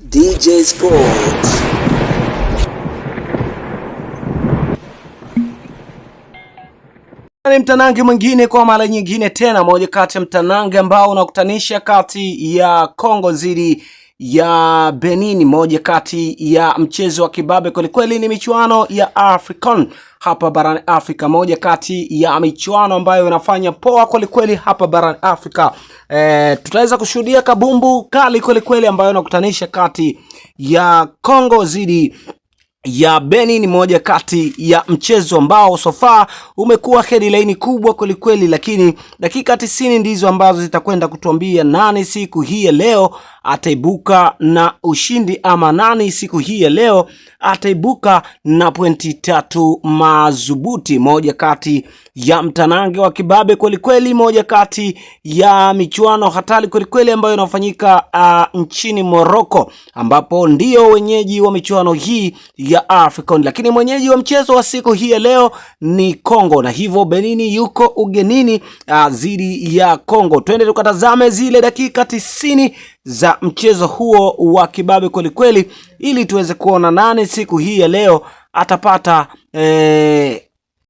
DJ Sports. Ni mtanange mwingine kwa mara nyingine tena, moja kati ya mtanange ambao unakutanisha kati ya Kongo dhidi ya Benin, moja kati ya mchezo wa kibabe kwelikweli. Ni michuano ya African hapa barani Afrika, moja kati ya michuano ambayo inafanya poa kwelikweli hapa barani Afrika. Tutaweza kushuhudia kabumbu kali kwelikweli ambayo inakutanisha kati ya Kongo dhidi ya Benin, moja kati ya mchezo ambao so far umekuwa headline kubwa kwelikweli, lakini dakika 90 ndizo ambazo zitakwenda kutuambia nani siku hii ya leo ataibuka na ushindi, ama nani siku hii ya leo ataibuka na pointi 3 madhubuti. Moja kati ya mtanange wa kibabe kwelikweli, moja kati ya michuano hatari kwelikweli ambayo inafanyika nchini Morocco, ambapo ndio wenyeji wa michuano hii ya African, lakini mwenyeji wa mchezo wa siku hii ya leo ni Kongo, na hivyo Benin yuko ugenini dhidi ya Kongo. Twende tukatazame zile dakika 90 za mchezo huo wa kibabe kwelikweli, ili tuweze kuona nani siku hii ya leo atapata